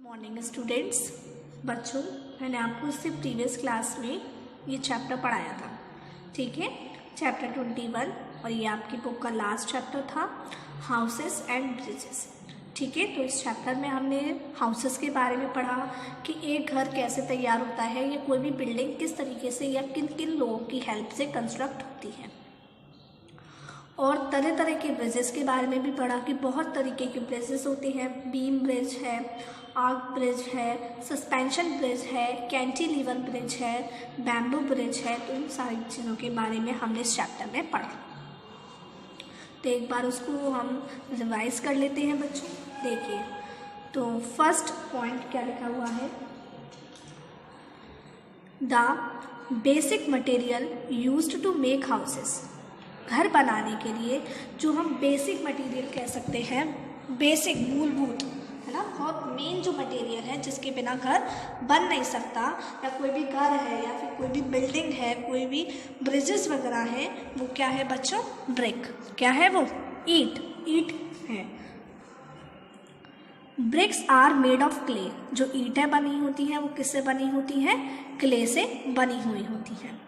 Morning students. बच्चों, मैंने आपको इससे प्रीवियस क्लास में ये चैप्टर पढ़ाया था, ठीक है, चैप्टर 21, और ये आपकी बुक का लास्ट चैप्टर था, हाउसेस एंड ब्रिजेस। ठीक है, तो इस चैप्टर में हमने हाउसेस के बारे में पढ़ा कि एक घर कैसे तैयार होता है या कोई भी बिल्डिंग किस तरीके से या किन किन लोगों की हेल्प से कंस्ट्रक्ट होती है, और तरह तरह के ब्रिजेस के बारे में भी पढ़ा कि बहुत तरीके के ब्रिजेस होते हैं। बीम ब्रिज है, आर्क ब्रिज है, सस्पेंशन ब्रिज है, कैंटिलीवर ब्रिज है, बैम्बू ब्रिज है। तो इन सारी चीज़ों के बारे में हमने इस चैप्टर में पढ़ा। तो एक बार उसको हम रिवाइज कर लेते हैं बच्चों। देखिए, तो फर्स्ट पॉइंट क्या लिखा हुआ है, the basic material used to make houses. घर बनाने के लिए जो हम बेसिक मटेरियल कह सकते हैं, बेसिक मूलभूत है ना, बहुत मेन जो मटेरियल है जिसके बिना घर बन नहीं सकता, या कोई भी घर है या फिर कोई भी बिल्डिंग है, कोई भी ब्रिजेस वगैरह है, वो क्या है बच्चों? ब्रिक। क्या है वो? ईट है। Bricks are made of clay. जो ईंटें बनी होती हैं वो किससे बनी होती हैं? क्ले से बनी हुई होती हैं।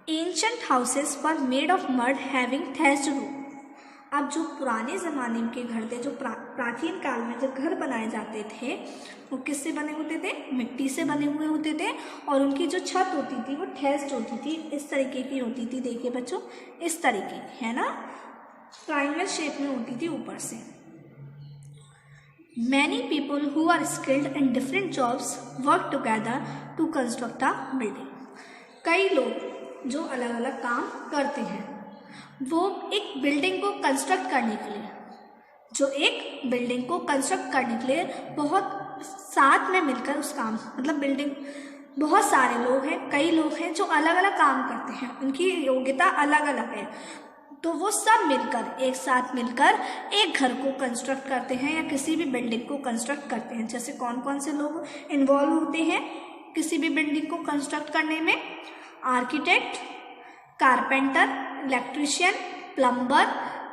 Ancient houses were made of mud having thatched roof. अब जो पुराने ज़माने के घर थे, जो प्राचीन काल में जब घर बनाए जाते थे, वो किससे बने होते थे? मिट्टी से बने हुए होते थे, और उनकी जो छत होती थी वो थैच्ड होती थी, इस तरीके की होती थी। देखिए बच्चों, इस तरीके की है ना, ट्रायंगल शेप में होती थी ऊपर से। Many people who are skilled in different jobs work together to construct a building. कई लोग जो अलग अलग काम करते हैं, वो एक बिल्डिंग को कंस्ट्रक्ट करने के लिए, बहुत साथ में मिलकर उस काम, मतलब बिल्डिंग, बहुत सारे लोग हैं, कई लोग हैं जो अलग अलग काम करते हैं, उनकी योग्यता अलग अलग है, तो वो सब मिलकर, एक साथ मिलकर एक घर को कंस्ट्रक्ट करते हैं या किसी भी बिल्डिंग को कंस्ट्रक्ट करते हैं। जैसे कौन कौन से लोग इन्वॉल्व होते हैं किसी भी बिल्डिंग को कंस्ट्रक्ट करने में? Architect, carpenter, electrician, plumber,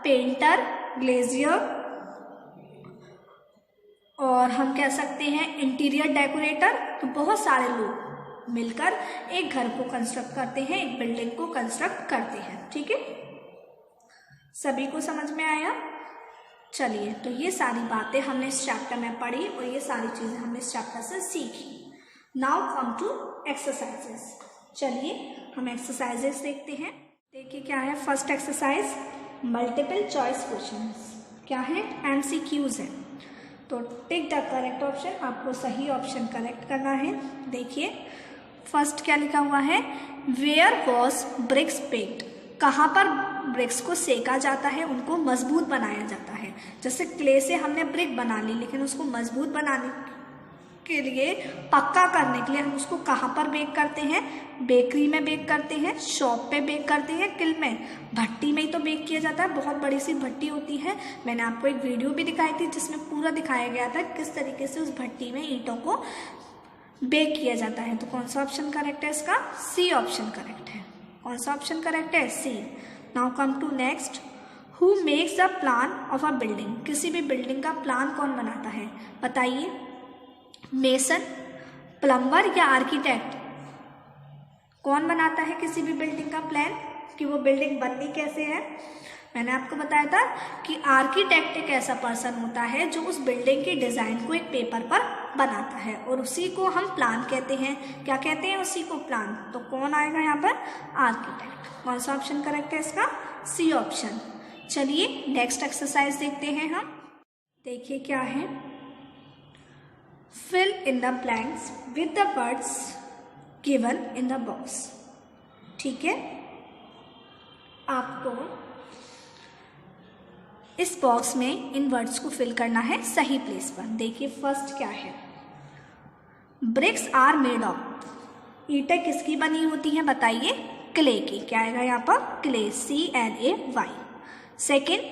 painter, glazier, और हम कह सकते हैं इंटीरियर डेकोरेटर। तो बहुत सारे लोग मिलकर एक घर को कंस्ट्रक्ट करते हैं, एक बिल्डिंग को कंस्ट्रक्ट करते हैं। ठीक है, सभी को समझ में आया? चलिए, तो ये सारी बातें हमने इस चैप्टर में पढ़ी और ये सारी चीज़ें हमने इस चैप्टर से सीखी। Now come to exercises. चलिए हम एक्सरसाइजेस देखते हैं। देखिए क्या है first exercise, multiple choice questions. क्या है? MCQs है। तो टिक द करेक्ट ऑप्शन, आपको सही ऑप्शन करेक्ट करना है। देखिए फर्स्ट क्या लिखा हुआ है, वेयर वॉज ब्रिक्स बेक्ड। कहाँ पर ब्रिक्स को सेका जाता है, उनको मजबूत बनाया जाता है। जैसे क्ले से हमने ब्रिक बना ली, लेकिन उसको मजबूत बनाने के लिए, पक्का करने के लिए हम उसको कहाँ पर बेक करते हैं? बेकरी में बेक करते हैं, शॉप पे बेक करते हैं, किल में, भट्टी में ही तो बेक किया जाता है। बहुत बड़ी सी भट्टी होती है, मैंने आपको एक वीडियो भी दिखाई थी जिसमें पूरा दिखाया गया था किस तरीके से उस भट्टी में ईंटों को बेक किया जाता है। तो कौन सा ऑप्शन करेक्ट है इसका? सी ऑप्शन करेक्ट है। कौन सा ऑप्शन करेक्ट है? C. Now come to next, who makes the plan of a building. किसी भी बिल्डिंग का प्लान कौन बनाता है? बताइए। मेसन, प्लम्बर या आर्किटेक्ट? कौन बनाता है किसी भी बिल्डिंग का प्लान कि वो बिल्डिंग बननी कैसे है? मैंने आपको बताया था कि आर्किटेक्ट एक ऐसा पर्सन होता है जो उस बिल्डिंग की डिज़ाइन को एक पेपर पर बनाता है, और उसी को हम प्लान कहते हैं। क्या कहते हैं? उसी को प्लान। तो कौन आएगा यहाँ पर? आर्किटेक्ट। कौन सा ऑप्शन करेक्ट है इसका? C option. चलिए नेक्स्ट एक्सरसाइज देखते हैं हम। देखिए क्या है, fill in the blanks with the words given in the box। ठीक है, आपको इस बॉक्स में इन वर्ड्स को फिल करना है सही प्लेस पर। देखिए फर्स्ट क्या है, ब्रिक्स आर मेड ऑफ। ईंटें किसकी बनी होती हैं? बताइए। क्ले की। क्या आएगा यहाँ पर? Clay, CLAY। Second,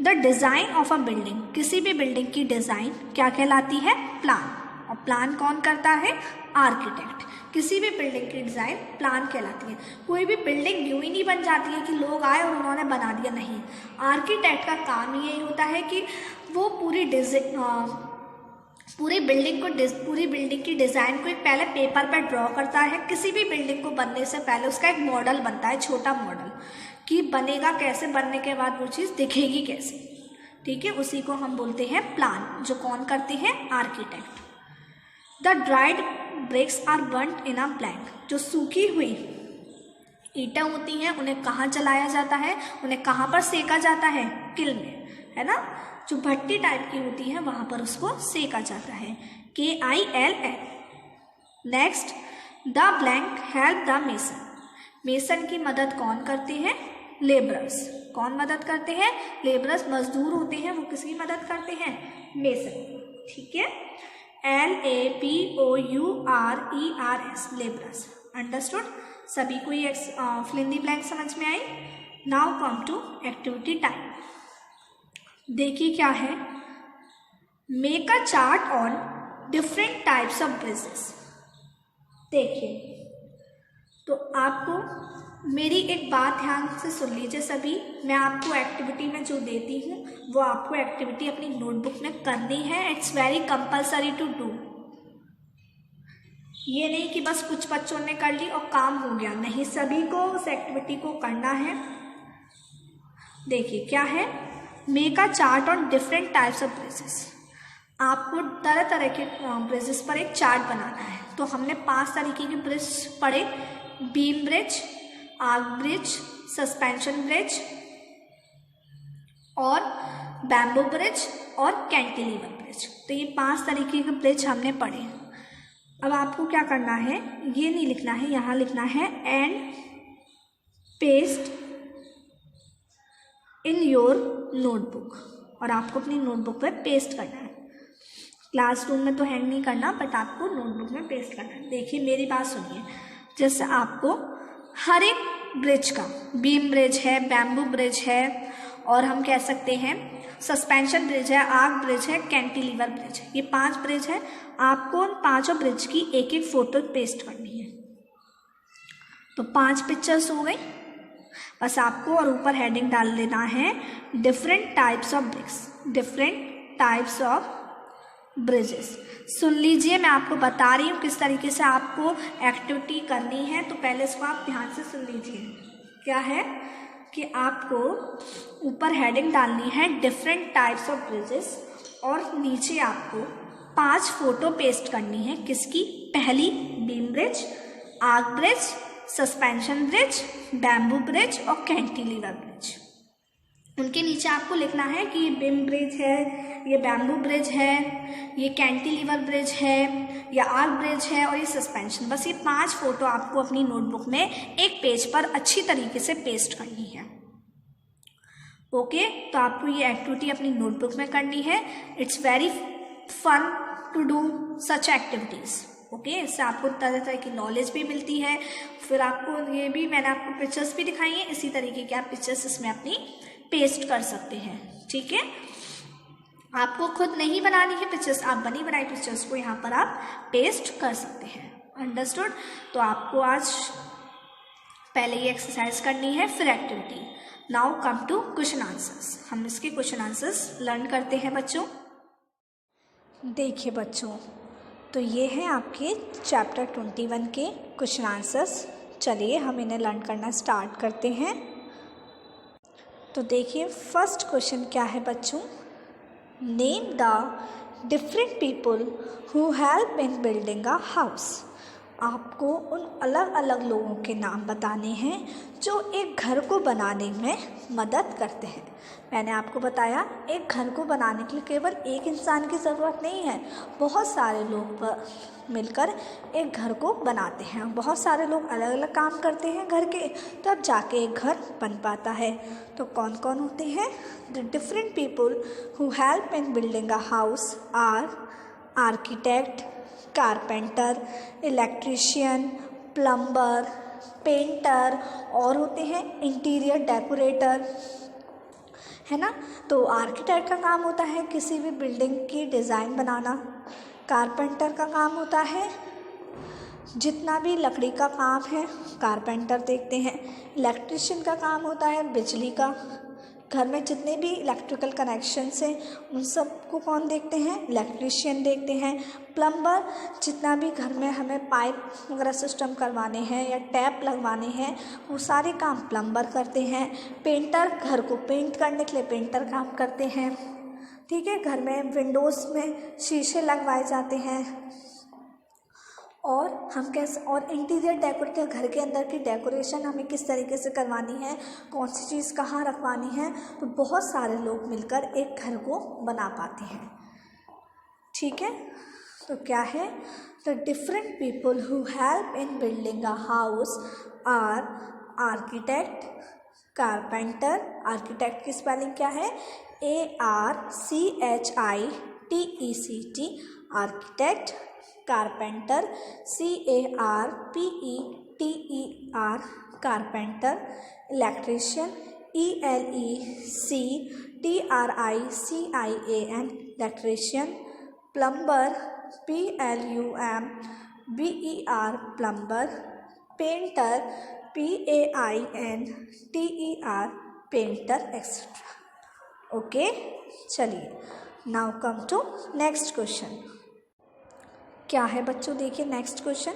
the design of a building. किसी भी बिल्डिंग की डिज़ाइन क्या कहलाती है? प्लान। और प्लान कौन करता है? आर्किटेक्ट। किसी भी बिल्डिंग की डिज़ाइन प्लान कहलाती है। कोई भी बिल्डिंग यूं ही नहीं बन जाती है कि लोग आए और उन्होंने बना दिया, नहीं। आर्किटेक्ट का काम यही होता है कि वो पूरी पूरी बिल्डिंग की डिज़ाइन को एक पहले पेपर पर ड्रॉ करता है। किसी भी बिल्डिंग को बनने से पहले उसका एक मॉडल बनता है, छोटा मॉडल, कि बनेगा कैसे, बनने के बाद वो चीज़ दिखेगी कैसे, ठीक है। उसी को हम बोलते हैं प्लान, जो कौन करते हैं, architect. The dried bricks are burned in a blank, जो सूखी हुई ईंटें होती हैं उन्हें कहाँ जलाया जाता है, उन्हें कहाँ पर सेका जाता है, किल में, है ना। जो भट्टी टाइप की होती है वहाँ पर उसको सेका जाता है, KILL। Next, the blank help the mason, mason की मदद कौन करते हैं, लेबरर्स। कौन मदद करते हैं, लेबरर्स, मजदूर होते हैं, वो किसकी मदद करते हैं, मेसन, ठीक है। LABOURERS, labourers. अंडरस्टूड, सभी को ये फिल इन द ब्लैंक समझ में आई। Now come to activity time. देखिए क्या है, make a chart on different types of bridges. देखिए, तो आपको मेरी एक बात ध्यान से सुन लीजिए सभी। मैं आपको एक्टिविटी में जो देती हूँ वो आपको एक्टिविटी अपनी नोटबुक में करनी है। It's very compulsory to do. ये नहीं कि बस कुछ बच्चों ने कर ली और काम हो गया, नहीं, सभी को उस एक्टिविटी को करना है। देखिए क्या है, make a chart on different types of bridges. आपको तरह तरह के ब्रिजेस पर एक चार्ट बनाना है। तो हमने 5 तरीके के ब्रिज पढ़े, beam bridge, arch bridge, suspension bridge और बैम्बू ब्रिज और कैंटिलीवर ब्रिज। तो ये 5 तरीके के ब्रिज हमने पढ़े। अब आपको क्या करना है, ये नहीं लिखना है, यहाँ लिखना है and paste in your notebook, और आपको अपनी नोटबुक पे पेस्ट करना है। क्लासरूम में तो हैंग नहीं करना, बट आपको नोटबुक में पेस्ट करना है। देखिए मेरी बात सुनिए, जैसे आपको हर एक ब्रिज का, बीम ब्रिज है, बैम्बू ब्रिज है, और हम कह सकते हैं सस्पेंशन ब्रिज है, आर्क ब्रिज है, कैंटिलीवर ब्रिज है, ये 5 ब्रिज है। आपको उन 5 ब्रिज की एक एक फोटो पेस्ट करनी है। तो 5 पिक्चर्स हो गई, बस आपको, और ऊपर हेडिंग डाल देना है different types of bricks, different types of bridges. सुन लीजिए, मैं आपको बता रही हूँ किस तरीके से आपको एक्टिविटी करनी है, तो पहले इसको आप ध्यान से सुन लीजिए। क्या है कि आपको ऊपर हेडिंग डालनी है डिफरेंट टाइप्स ऑफ ब्रिजेस, और नीचे आपको 5 फोटो पेस्ट करनी है। किसकी, पहली beam bridge, arch bridge, suspension bridge, bamboo bridge और कैंटिलीवर ब्रिज। उनके नीचे आपको लिखना है कि ये बीम ब्रिज है, ये बैम्बू ब्रिज है, ये कैंटिलीवर ब्रिज है, या आर्क ब्रिज है, और ये सस्पेंशन। बस ये 5 फोटो आपको अपनी नोटबुक में एक पेज पर अच्छी तरीके से पेस्ट करनी है। ओके, तो आपको ये एक्टिविटी अपनी नोटबुक में करनी है। It's very fun to do such activities. Okay, इससे आपको तरह तरह की नॉलेज भी मिलती है। फिर आपको ये भी, मैंने आपको पिक्चर्स भी दिखाई हैं, इसी तरीके के आप पिक्चर्स इसमें अपनी पेस्ट कर सकते हैं, ठीक है। आपको खुद नहीं बनानी है पिक्चर्स, आप बनी बनाई पिक्चर्स को यहाँ पर आप पेस्ट कर सकते हैं। अंडरस्टूड। तो आपको आज पहले ये एक्सरसाइज करनी है, फिर activity. Now come to question answers. हम इसके क्वेश्चन आंसर्स लर्न करते हैं बच्चों। देखिए बच्चों, तो ये हैं आपके चैप्टर 21 के क्वेश्चन आंसर्स। चलिए हम इन्हें लर्न करना स्टार्ट करते हैं। तो देखिए फर्स्ट क्वेश्चन क्या है बच्चों, name the different people who help in building a house. आपको उन अलग अलग लोगों के नाम बताने हैं जो एक घर को बनाने में मदद करते हैं। मैंने आपको बताया एक घर को बनाने के लिए केवल एक इंसान की ज़रूरत नहीं है, बहुत सारे लोग मिलकर एक घर को बनाते हैं। बहुत सारे लोग अलग अलग काम करते हैं घर के, तब जाके एक घर बन पाता है। तो कौन कौन होते हैं, the different people who help in building a house are architect, carpenter, electrician, plumber, painter, और होते हैं इंटीरियर डेकोरेटर, है ना। तो आर्किटेक्ट का काम होता है किसी भी बिल्डिंग की डिज़ाइन बनाना। कारपेंटर का काम होता है जितना भी लकड़ी का काम है कारपेंटर देखते हैं। इलेक्ट्रीशियन का काम होता है बिजली का, घर में जितने भी इलेक्ट्रिकल कनेक्शंस हैं उन सब को कौन देखते हैं? इलेक्ट्रीशियन देखते हैं। प्लम्बर, जितना भी घर में हमें पाइप वगैरह सिस्टम करवाने हैं या टैप लगवाने हैं वो सारे काम प्लम्बर करते हैं। पेंटर, घर को पेंट करने के लिए पेंटर काम करते हैं। ठीक है, घर में विंडोज़ में शीशे लगवाए जाते हैं। और हम कैसे, और इंटीरियर डेकोरेटर, घर के अंदर की डेकोरेशन हमें किस तरीके से करवानी है, कौन सी चीज़ कहाँ रखवानी है, तो बहुत सारे लोग मिलकर एक घर को बना पाते हैं। ठीक है, तो क्या है? The different people who help in building a house are architect, carpenter, architect की स्पेलिंग क्या है? ARCHITECT, architect. Carpenter, CARPETER, carpenter. Electrician, ELECTRICIAN, electrician. Plumber, PLUMBER, plumber. Painter, PAINTER, painter, etcetera. Okay, चलिए now come to next question. क्या है बच्चों? देखिए next question,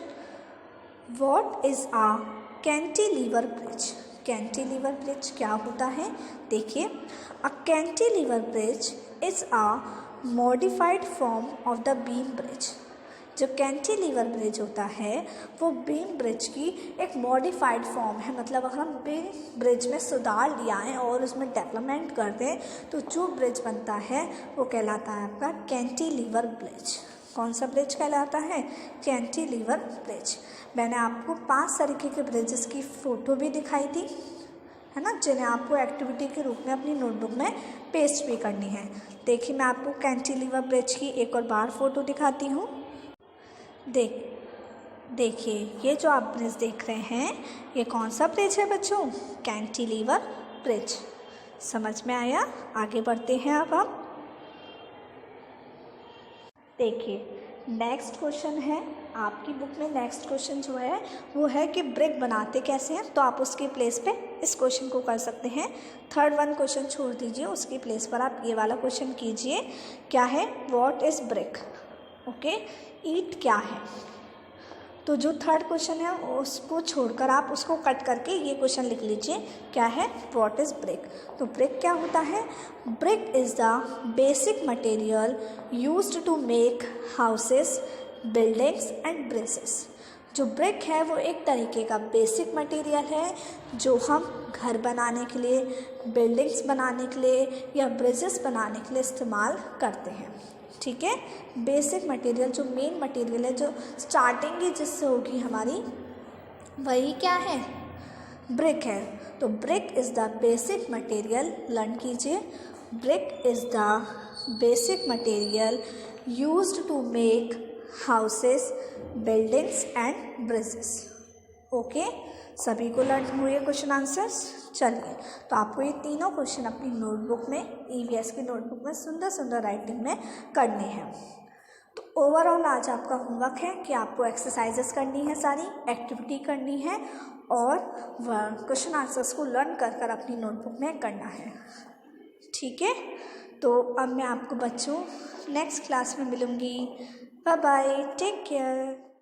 what is a cantilever bridge? Cantilever bridge क्या होता है? देखिए, a cantilever bridge is a modified form of the beam bridge. जो कैंटिलीवर ब्रिज होता है वो बीम ब्रिज की एक मॉडिफाइड फॉर्म है। मतलब अगर हम बीम ब्रिज में सुधार लिया है और उसमें डेवलपमेंट कर दें तो जो ब्रिज बनता है वो कहलाता है आपका कैंटिलीवर ब्रिज। कौन सा ब्रिज कहलाता है? Cantilever bridge. मैंने आपको 5 तरीके के ब्रिजेस की फ़ोटो भी दिखाई थी, है ना, जिन्हें आपको एक्टिविटी के रूप में अपनी नोटबुक में पेस्ट भी करनी है। देखिए, मैं आपको कैंटिलीवर ब्रिज की एक और बार फ़ोटो दिखाती हूँ। देखिए, ये जो आप ब्रिज देख रहे हैं ये कौन सा ब्रिज है बच्चों? Cantilever bridge. समझ में आया? आगे बढ़ते हैं अब हम। देखिए, नेक्स्ट क्वेश्चन है आपकी बुक में। नेक्स्ट क्वेश्चन जो है वो है कि ब्रिक बनाते कैसे हैं, तो आप उसकी प्लेस पे इस क्वेश्चन को कर सकते हैं। थर्ड वन क्वेश्चन छोड़ दीजिए, उसकी प्लेस पर आप ये वाला क्वेश्चन कीजिए। क्या है? What is brick? ओके, ईट क्या है? तो जो थर्ड क्वेश्चन है उसको छोड़कर आप उसको कट करके ये क्वेश्चन लिख लीजिए। क्या है? What is brick? तो ब्रिक क्या होता है? Brick is the basic material used to make houses, buildings and bridges. जो ब्रिक है वो एक तरीके का बेसिक मटेरियल है जो हम घर बनाने के लिए, बिल्डिंग्स बनाने के लिए या ब्रिजेस बनाने के लिए इस्तेमाल करते हैं। ठीक है, बेसिक मटेरियल, जो मेन मटेरियल है, जो स्टार्टिंग ही जिससे होगी हमारी, वही क्या है? ब्रिक है। तो brick is the basic material, learn कीजिए। Brick is the basic material used to make houses, buildings and bridges. Okay, सभी को लर्न हुए क्वेश्चन आंसर्स? चलिए, तो आपको ये तीनों क्वेश्चन अपनी नोटबुक में, EVS की नोटबुक में सुंदर सुंदर राइटिंग में करने हैं। तो ओवरऑल आज आपका होमवर्क है कि आपको एक्सरसाइजेस करनी है, सारी एक्टिविटी करनी है और क्वेश्चन आंसर्स को लर्न कर कर अपनी नोटबुक में करना है। ठीक है, तो अब मैं आपको बच्चों नेक्स्ट क्लास में मिलूँगी। Bye bye, take care.